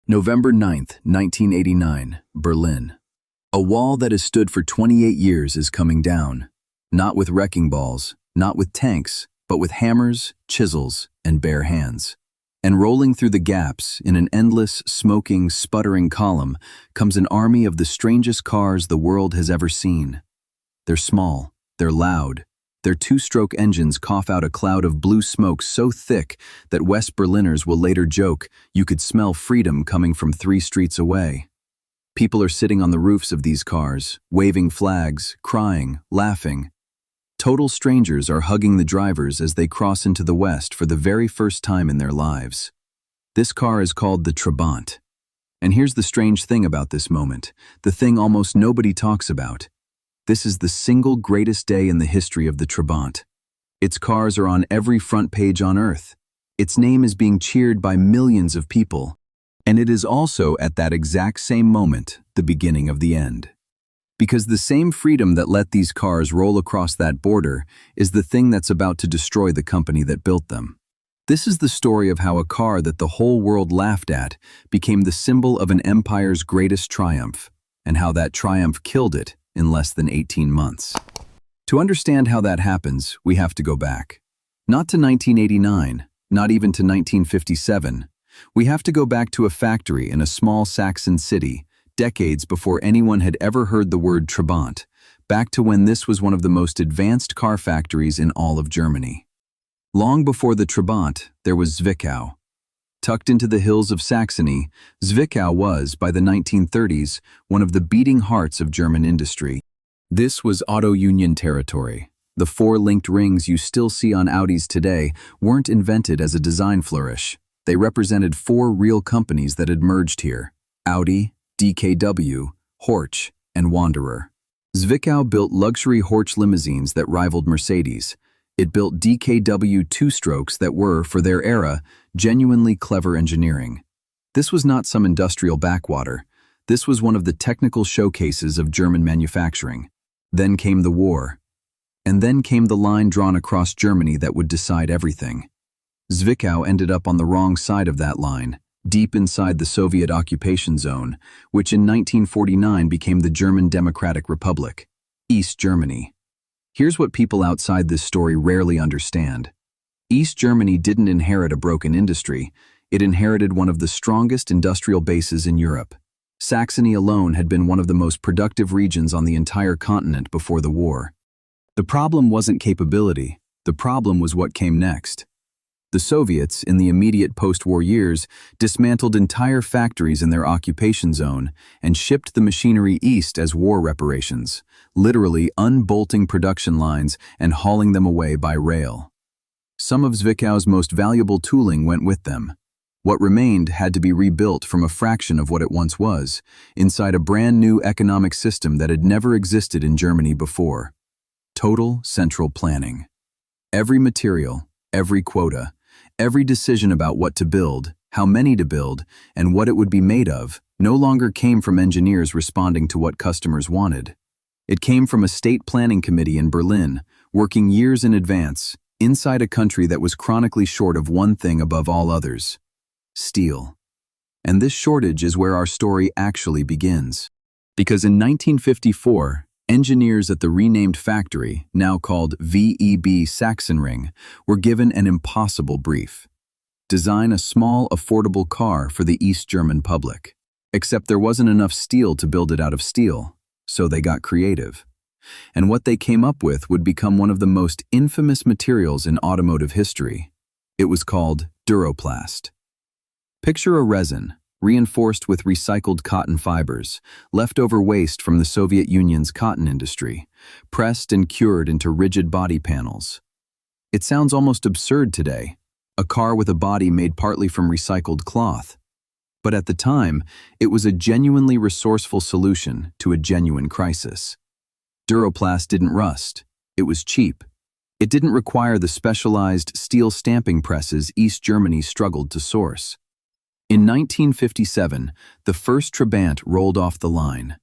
November 9th, 1989, Berlin. A wall that has stood for 28 years is coming down. Not with wrecking balls, not with tanks, but with hammers, chisels, and bare hands. And rolling through the gaps, in an endless, smoking, sputtering column, comes an army of the strangest cars the world has ever seen. They're small, they're loud. Their two-stroke engines cough out a cloud of blue smoke so thick that West Berliners will later joke you could smell freedom coming from 3 streets away. People are sitting on the roofs of these cars, waving flags, crying, laughing. Total strangers are hugging the drivers as they cross into the West for the very first time in their lives. This car is called the Trabant. And here's the strange thing about this moment, the thing almost nobody talks about. This is the single greatest day in the history of the Trabant. Its cars are on every front page on Earth. Its name is being cheered by millions of people. And it is also, at that exact same moment, the beginning of the end. Because the same freedom that let these cars roll across that border is the thing that's about to destroy the company that built them. This is the story of how a car that the whole world laughed at became the symbol of an empire's greatest triumph, and how that triumph killed it in less than 18 months. To understand how that happens, we have to go back. Not to 1989, not even to 1957. We have to go back to a factory in a small Saxon city, decades before anyone had ever heard the word Trabant, back to when this was one of the most advanced car factories in all of Germany. Long before the Trabant, there was Zwickau. Tucked into the hills of Saxony, Zwickau was, by the 1930s, one of the beating hearts of German industry. This was auto union territory. The 4 linked rings you still see on Audis today weren't invented as a design flourish. They represented 4 real companies that had merged here: Audi, DKW, Horch, and Wanderer. Zwickau built luxury Horch limousines that rivaled Mercedes. It built DKW two-strokes that were, for their era, genuinely clever engineering. This was not some industrial backwater. This was one of the technical showcases of German manufacturing. Then came the war. And then came the line drawn across Germany that would decide everything. Zwickau ended up on the wrong side of that line, deep inside the Soviet occupation zone, which in 1949 became the German Democratic Republic, East Germany. Here's what people outside this story rarely understand. East Germany didn't inherit a broken industry, it inherited one of the strongest industrial bases in Europe. Saxony alone had been one of the most productive regions on the entire continent before the war. The problem wasn't capability, the problem was what came next. The Soviets, in the immediate post-war years, dismantled entire factories in their occupation zone and shipped the machinery east as war reparations, literally unbolting production lines and hauling them away by rail. Some of Zwickau's most valuable tooling went with them. What remained had to be rebuilt from a fraction of what it once was, inside a brand new economic system that had never existed in Germany before. Total central planning. Every material, every quota, every decision about what to build, how many to build, and what it would be made of no longer came from engineers responding to what customers wanted. It came from a state planning committee in Berlin, working years in advance, inside a country that was chronically short of one thing above all others: steel. And this shortage is where our story actually begins. Because in 1954, engineers at the renamed factory, now called VEB Sachsenring, were given an impossible brief: design a small, affordable car for the East German public. Except there wasn't enough steel to build it out of steel, so they got creative. And what they came up with would become one of the most infamous materials in automotive history. It was called Duroplast. Picture a resin, reinforced with recycled cotton fibers, leftover waste from the Soviet Union's cotton industry, pressed and cured into rigid body panels. It sounds almost absurd today, a car with a body made partly from recycled cloth. But at the time, it was a genuinely resourceful solution to a genuine crisis. Duroplast didn't rust. It was cheap. It didn't require the specialized steel stamping presses East Germany struggled to source. In 1957, the first Trabant rolled off the line.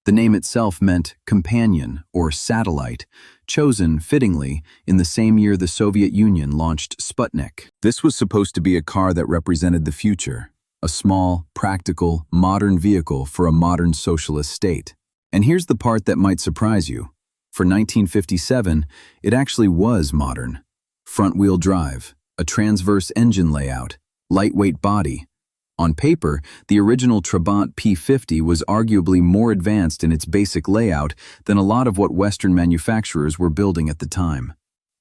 The name itself meant companion or satellite, chosen, fittingly, in the same year the Soviet Union launched Sputnik. This was supposed to be a car that represented the future, a small, practical, modern vehicle for a modern socialist state. And here's the part that might surprise you. For 1957, it actually was modern. Front-wheel drive, a transverse engine layout, lightweight body. On paper, the original Trabant P50 was arguably more advanced in its basic layout than a lot of what Western manufacturers were building at the time.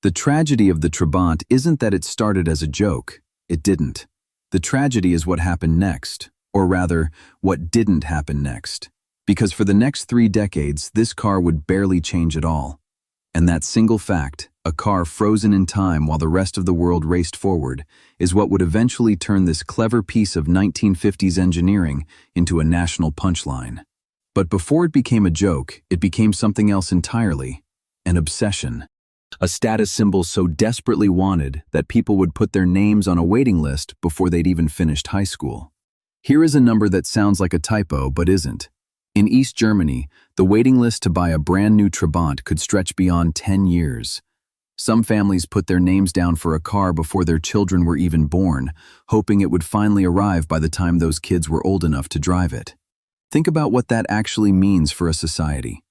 The tragedy of the Trabant isn't that it started as a joke. It didn't. The tragedy is what happened next, or rather, what didn't happen next. Because for the next 3 decades, this car would barely change at all. And that single fact, a car frozen in time while the rest of the world raced forward, is what would eventually turn this clever piece of 1950s engineering into a national punchline. But before it became a joke, it became something else entirely, an obsession. A status symbol so desperately wanted that people would put their names on a waiting list before they'd even finished high school. Here is a number that sounds like a typo but isn't. In East Germany, the waiting list to buy a brand new Trabant could stretch beyond 10 years. Some families put their names down for a car before their children were even born, hoping it would finally arrive by the time those kids were old enough to drive it. Think about what that actually means for a society.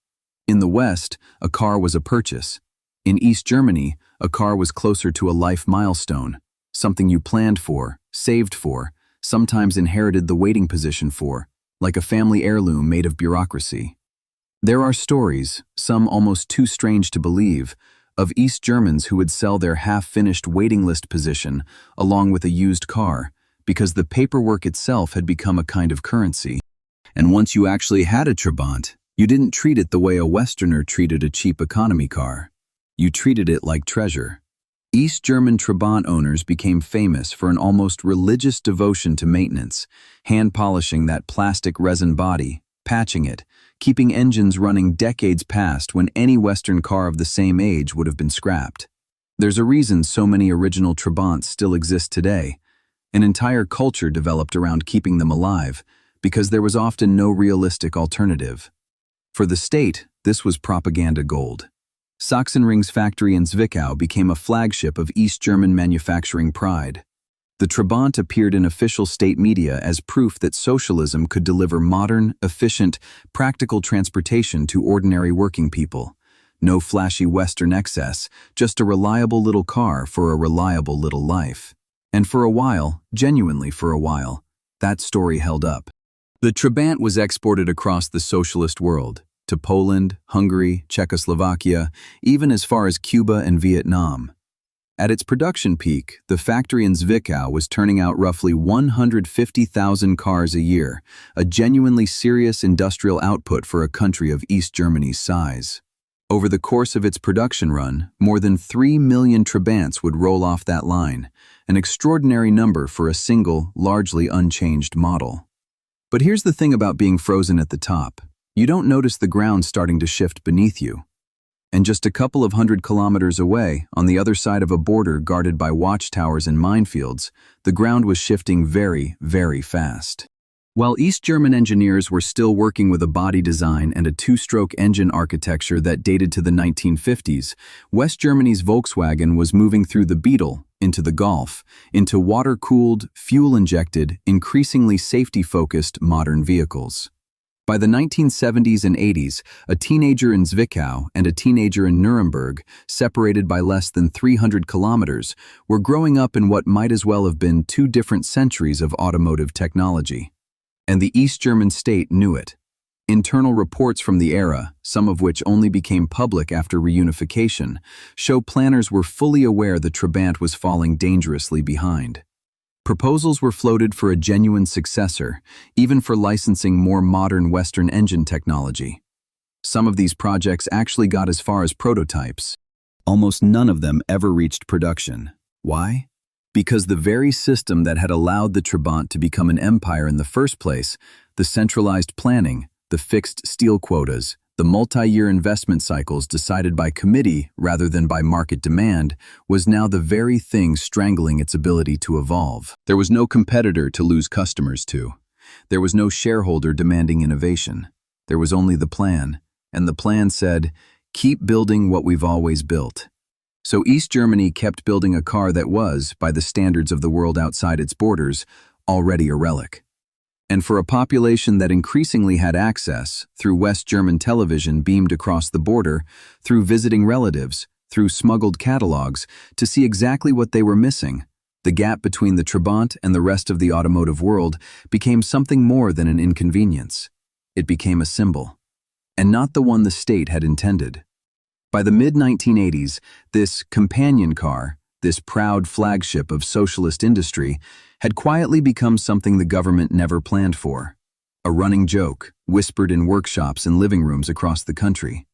In the West, a car was a purchase. In East Germany, a car was closer to a life milestone, something you planned for, saved for, sometimes inherited the waiting position for, like a family heirloom made of bureaucracy. There are stories, some almost too strange to believe, of East Germans who would sell their half-finished waiting list position along with a used car because the paperwork itself had become a kind of currency. And once you actually had a Trabant, you didn't treat it the way a Westerner treated a cheap economy car. You treated it like treasure. East German Trabant owners became famous for an almost religious devotion to maintenance, hand-polishing that plastic resin body, patching it, keeping engines running decades past when any Western car of the same age would have been scrapped. There's a reason so many original Trabants still exist today. An entire culture developed around keeping them alive, because there was often no realistic alternative. For the state, this was propaganda gold. Sachsenring's factory in Zwickau became a flagship of East German manufacturing pride. The Trabant appeared in official state media as proof that socialism could deliver modern, efficient, practical transportation to ordinary working people. No flashy Western excess, just a reliable little car for a reliable little life. And for a while, genuinely for a while, that story held up. The Trabant was exported across the socialist world, to Poland, Hungary, Czechoslovakia, even as far as Cuba and Vietnam. At its production peak, the factory in Zwickau was turning out roughly 150,000 cars a year, a genuinely serious industrial output for a country of East Germany's size. Over the course of its production run, more than 3 million Trabants would roll off that line, an extraordinary number for a single, largely unchanged model. But here's the thing about being frozen at the top. You don't notice the ground starting to shift beneath you. And just a couple of 100 kilometers away, on the other side of a border guarded by watchtowers and minefields, the ground was shifting very, very fast. While East German engineers were still working with a body design and a 2-stroke engine architecture that dated to the 1950s, West Germany's Volkswagen was moving through the Beetle, into the Golf, into water-cooled, fuel-injected, increasingly safety-focused modern vehicles. By the 1970s and 80s, a teenager in Zwickau and a teenager in Nuremberg, separated by less than 300 kilometers, were growing up in what might as well have been 2 different centuries of automotive technology. And the East German state knew it. Internal reports from the era, some of which only became public after reunification, show planners were fully aware the Trabant was falling dangerously behind. Proposals were floated for a genuine successor, even for licensing more modern Western engine technology. Some of these projects actually got as far as prototypes. Almost none of them ever reached production. Why? Because the very system that had allowed the Trabant to become an empire in the first place, the centralized planning, the fixed steel quotas, the multi-year investment cycles decided by committee rather than by market demand, was now the very thing strangling its ability to evolve. There was no competitor to lose customers to. There was no shareholder demanding innovation. There was only the plan, and the plan said, keep building what we've always built. So East Germany kept building a car that was, by the standards of the world outside its borders, already a relic. And for a population that increasingly had access, through West German television beamed across the border, through visiting relatives, through smuggled catalogs, to see exactly what they were missing, the gap between the Trabant and the rest of the automotive world became something more than an inconvenience. It became a symbol, and not the one the state had intended. By the mid-1980s, this companion car, this proud flagship of socialist industry, had quietly become something the government never planned for. A running joke, whispered in workshops and living rooms across the country.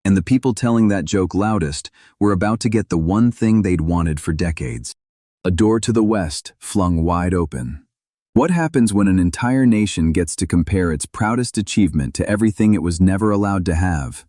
And the people telling that joke loudest were about to get the one thing they'd wanted for decades. A door to the West flung wide open. What happens when an entire nation gets to compare its proudest achievement to everything it was never allowed to have?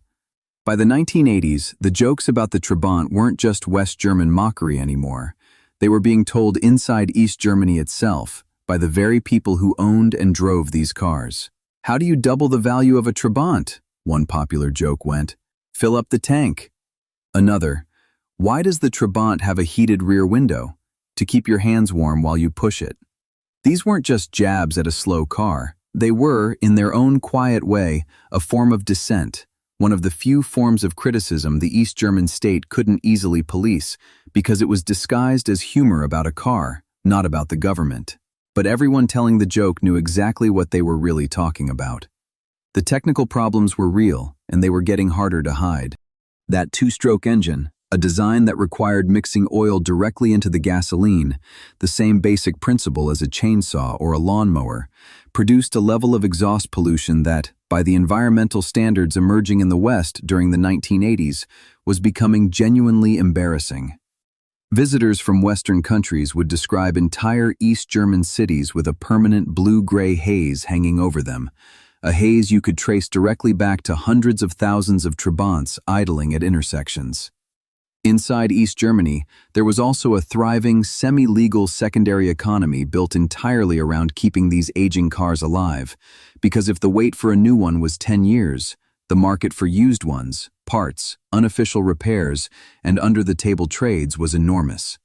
By the 1980s, the jokes about the Trabant weren't just West German mockery anymore. They were being told inside East Germany itself, by the very people who owned and drove these cars. How do you double the value of a Trabant? One popular joke went. Fill up the tank. Another, why does the Trabant have a heated rear window? To keep your hands warm while you push it. These weren't just jabs at a slow car. They were, in their own quiet way, a form of dissent. One of the few forms of criticism the East German state couldn't easily police because it was disguised as humor about a car, not about the government. But everyone telling the joke knew exactly what they were really talking about. The technical problems were real, and they were getting harder to hide. That two-stroke engine, a design that required mixing oil directly into the gasoline, the same basic principle as a chainsaw or a lawnmower, produced a level of exhaust pollution that, by the environmental standards emerging in the West during the 1980s, was becoming genuinely embarrassing. Visitors from Western countries would describe entire East German cities with a permanent blue-gray haze hanging over them, a haze you could trace directly back to hundreds of thousands of Trabants idling at intersections. Inside East Germany, there was also a thriving, semi-legal secondary economy built entirely around keeping these aging cars alive, because if the wait for a new one was 10 years, the market for used ones, parts, unofficial repairs, and under-the-table trades was enormous.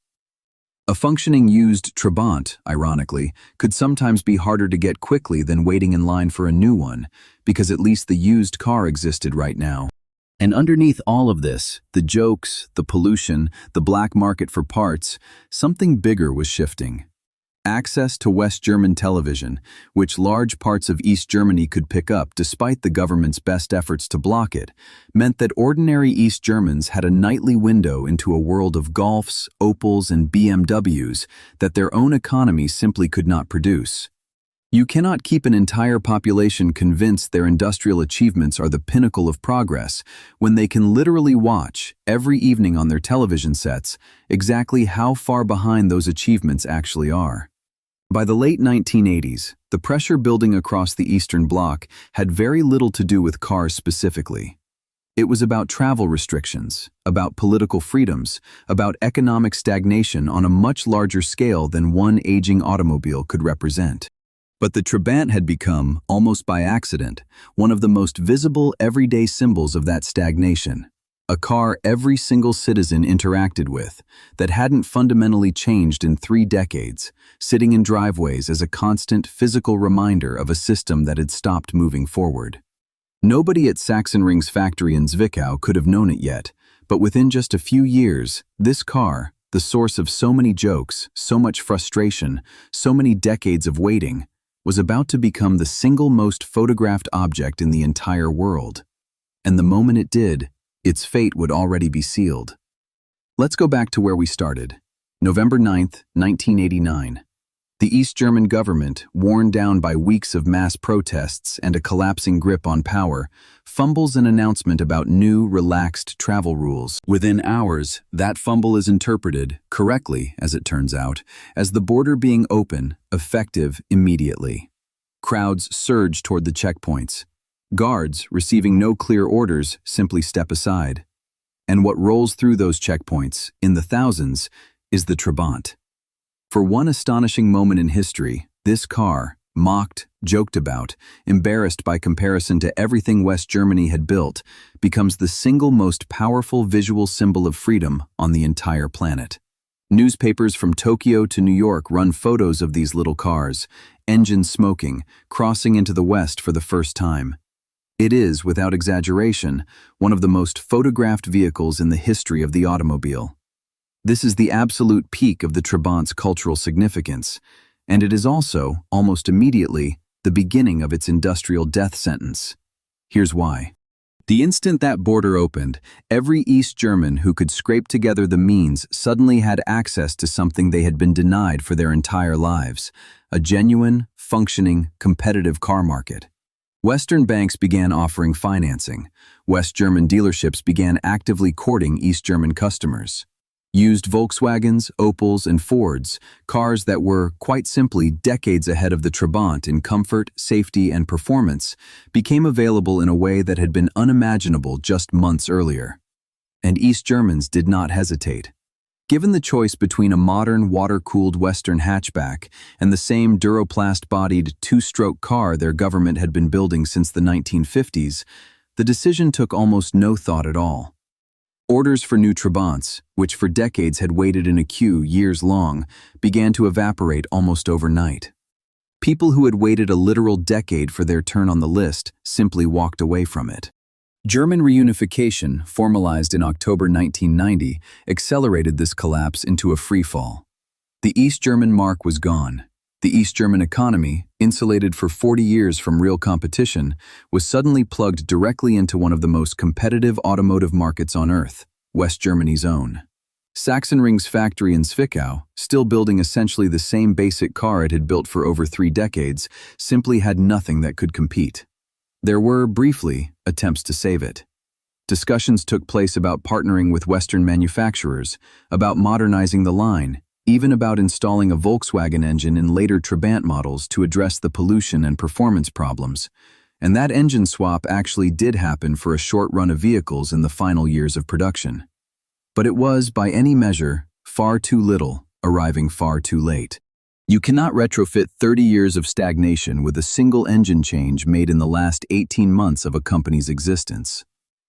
A functioning used Trabant, ironically, could sometimes be harder to get quickly than waiting in line for a new one, because at least the used car existed right now. And underneath all of this, the jokes, the pollution, the black market for parts, something bigger was shifting. Access to West German television, which large parts of East Germany could pick up despite the government's best efforts to block it, meant that ordinary East Germans had a nightly window into a world of Golfs, Opels, and BMWs that their own economy simply could not produce. You cannot keep an entire population convinced their industrial achievements are the pinnacle of progress when they can literally watch, every evening on their television sets, exactly how far behind those achievements actually are. By the late 1980s, the pressure building across the Eastern Bloc had very little to do with cars specifically. It was about travel restrictions, about political freedoms, about economic stagnation on a much larger scale than one aging automobile could represent. But the Trabant had become, almost by accident, one of the most visible everyday symbols of that stagnation. A car every single citizen interacted with, that hadn't fundamentally changed in 3 decades, sitting in driveways as a constant physical reminder of a system that had stopped moving forward. Nobody at Sachsenring's factory in Zwickau could have known it yet, but within just a few years, this car, the source of so many jokes, so much frustration, so many decades of waiting, was about to become the single most photographed object in the entire world. And the moment it did, its fate would already be sealed. Let's go back to where we started. November 9th, 1989. The East German government, worn down by weeks of mass protests and a collapsing grip on power, fumbles an announcement about new, relaxed travel rules. Within hours, that fumble is interpreted, correctly as it turns out, as the border being open, effective immediately. Crowds surge toward the checkpoints. Guards, receiving no clear orders, simply step aside. And what rolls through those checkpoints, in the thousands, is the Trabant. For one astonishing moment in history, this car, mocked, joked about, embarrassed by comparison to everything West Germany had built, becomes the single most powerful visual symbol of freedom on the entire planet. Newspapers from Tokyo to New York run photos of these little cars, engines smoking, crossing into the West for the first time. It is, without exaggeration, one of the most photographed vehicles in the history of the automobile. This is the absolute peak of the Trabant's cultural significance, and it is also, almost immediately, the beginning of its industrial death sentence. Here's why. The instant that border opened, every East German who could scrape together the means suddenly had access to something they had been denied for their entire lives: a genuine, functioning, competitive car market. Western banks began offering financing. West German dealerships began actively courting East German customers. Used Volkswagens, Opels, and Fords, cars that were, quite simply, decades ahead of the Trabant in comfort, safety, and performance, became available in a way that had been unimaginable just months earlier. And East Germans did not hesitate. Given the choice between a modern, water-cooled Western hatchback and the same Duroplast-bodied two-stroke car their government had been building since the 1950s, the decision took almost no thought at all. Orders for new Trabants, which for decades had waited in a queue years long, began to evaporate almost overnight. People who had waited a literal decade for their turn on the list simply walked away from it. German reunification, formalized in October 1990, accelerated this collapse into a freefall. The East German mark was gone. The East German economy, insulated for 40 years from real competition, was suddenly plugged directly into one of the most competitive automotive markets on Earth, West Germany's own. Sachsenring's factory in Zwickau, still building essentially the same basic car it had built for over 3 decades, simply had nothing that could compete. There were, briefly, attempts to save it. Discussions took place about partnering with Western manufacturers, about modernizing the line, even about installing a Volkswagen engine in later Trabant models to address the pollution and performance problems. And that engine swap actually did happen for a short run of vehicles in the final years of production. But it was, by any measure, far too little, arriving far too late. You cannot retrofit 30 years of stagnation with a single engine change made in the last 18 months of a company's existence.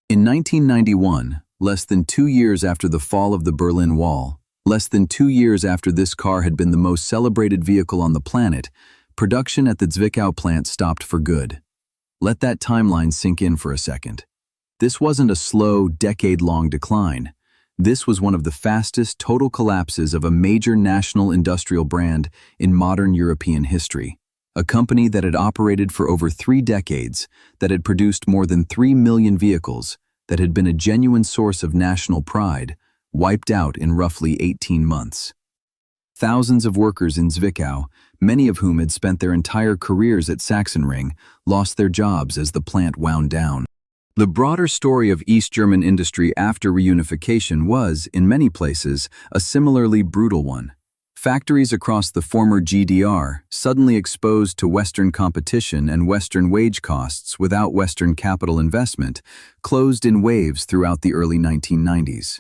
In 1991, less than 2 years after the fall of the Berlin Wall, less than 2 years after this car had been the most celebrated vehicle on the planet, production at the Zwickau plant stopped for good. Let that timeline sink in for a second. This wasn't a slow, decade-long decline. This was one of the fastest total collapses of a major national industrial brand in modern European history. A company that had operated for over 3 decades, that had produced more than 3 million vehicles, that had been a genuine source of national pride, wiped out in roughly 18 months. Thousands of workers in Zwickau, many of whom had spent their entire careers at Sachsenring, lost their jobs as the plant wound down. The broader story of East German industry after reunification was, in many places, a similarly brutal one. Factories across the former GDR, suddenly exposed to Western competition and Western wage costs without Western capital investment, closed in waves throughout the early 1990s.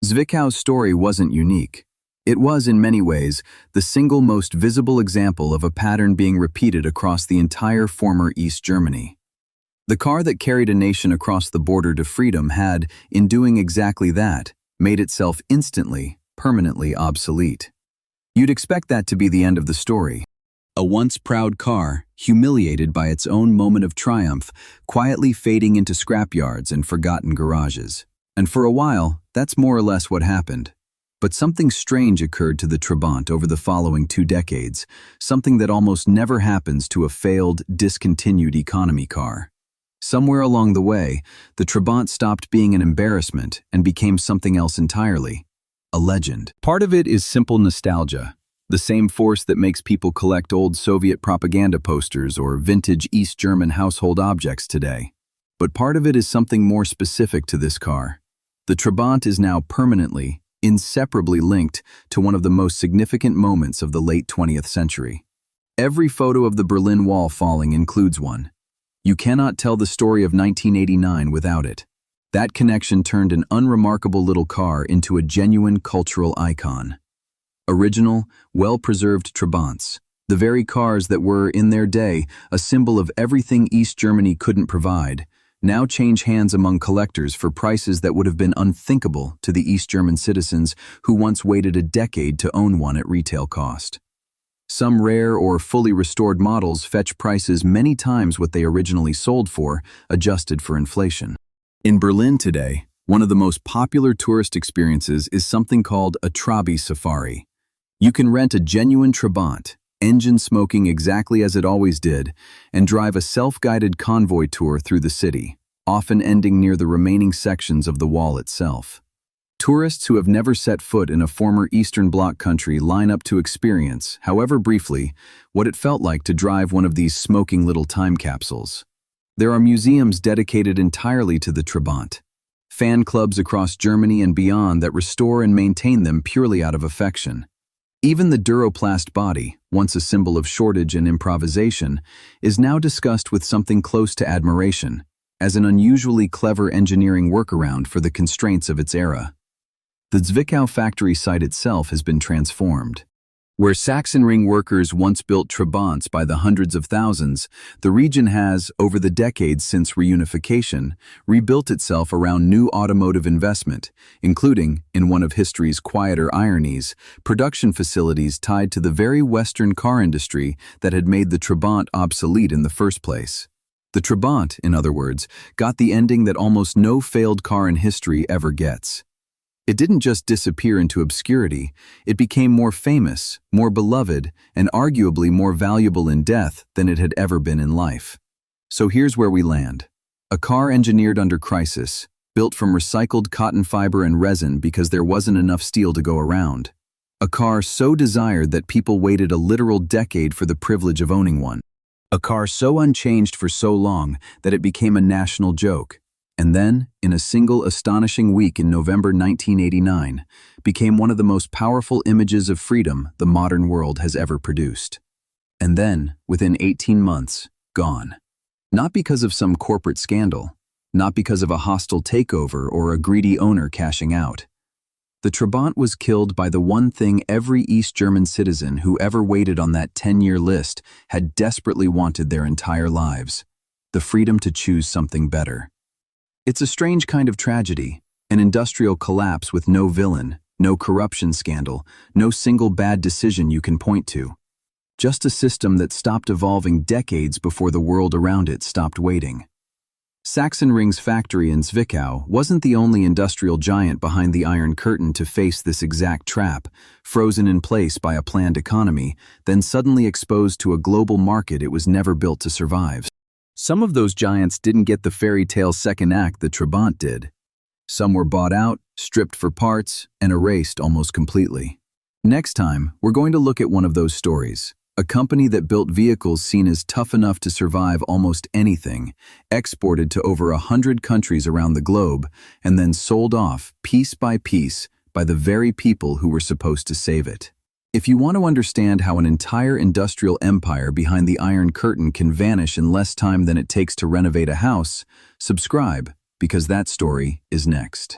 Zwickau's story wasn't unique. It was, in many ways, the single most visible example of a pattern being repeated across the entire former East Germany. The car that carried a nation across the border to freedom had, in doing exactly that, made itself instantly, permanently obsolete. You'd expect that to be the end of the story. A once proud car, humiliated by its own moment of triumph, quietly fading into scrapyards and forgotten garages. And for a while, that's more or less what happened. But something strange occurred to the Trabant over the following 2 decades, something that almost never happens to a failed, discontinued economy car. Somewhere along the way, the Trabant stopped being an embarrassment and became something else entirely: a legend. Part of it is simple nostalgia, the same force that makes people collect old Soviet propaganda posters or vintage East German household objects today. But part of it is something more specific to this car. The Trabant is now permanently, inseparably linked to one of the most significant moments of the late 20th century. Every photo of the Berlin Wall falling includes one. You cannot tell the story of 1989 without it. That connection turned an unremarkable little car into a genuine cultural icon. Original, well-preserved Trabants, the very cars that were, in their day, a symbol of everything East Germany couldn't provide, now change hands among collectors for prices that would have been unthinkable to the East German citizens who once waited a decade to own one at retail cost. Some rare or fully restored models fetch prices many times what they originally sold for, adjusted for inflation. In Berlin today, one of the most popular tourist experiences is something called a Trabi safari. You can rent a genuine Trabant, engine smoking exactly as it always did, and drive a self-guided convoy tour through the city, often ending near the remaining sections of the wall itself. Tourists who have never set foot in a former Eastern Bloc country line up to experience, however briefly, what it felt like to drive one of these smoking little time capsules. There are museums dedicated entirely to the Trabant, fan clubs across Germany and beyond that restore and maintain them purely out of affection. Even the Duroplast body, once a symbol of shortage and improvisation, is now discussed with something close to admiration, as an unusually clever engineering workaround for the constraints of its era. The Zwickau factory site itself has been transformed. Where Sachsenring workers once built Trabants by the hundreds of thousands, the region has, over the decades since reunification, rebuilt itself around new automotive investment, including, in one of history's quieter ironies, production facilities tied to the very Western car industry that had made the Trabant obsolete in the first place. The Trabant, in other words, got the ending that almost no failed car in history ever gets. It didn't just disappear into obscurity, it became more famous, more beloved, and arguably more valuable in death than it had ever been in life. So here's where we land. A car engineered under crisis, built from recycled cotton fiber and resin because there wasn't enough steel to go around. A car so desired that people waited a literal decade for the privilege of owning one. A car so unchanged for so long that it became a national joke. And then, in a single astonishing week in November 1989, became one of the most powerful images of freedom the modern world has ever produced. And then, within 18 months, gone. Not because of some corporate scandal, not because of a hostile takeover or a greedy owner cashing out. The Trabant was killed by the one thing every East German citizen who ever waited on that 10-year list had desperately wanted their entire lives: the freedom to choose something better. It's a strange kind of tragedy, an industrial collapse with no villain, no corruption scandal, no single bad decision you can point to. Just a system that stopped evolving decades before the world around it stopped waiting. Sachsenring's factory in Zwickau wasn't the only industrial giant behind the Iron Curtain to face this exact trap, frozen in place by a planned economy, then suddenly exposed to a global market it was never built to survive. Some of those giants didn't get the fairy tale second act that Trabant did. Some were bought out, stripped for parts, and erased almost completely. Next time, we're going to look at one of those stories. A company that built vehicles seen as tough enough to survive almost anything, exported to over 100 countries around the globe, and then sold off, piece by piece, by the very people who were supposed to save it. If you want to understand how an entire industrial empire behind the Iron Curtain can vanish in less time than it takes to renovate a house, subscribe, because that story is next.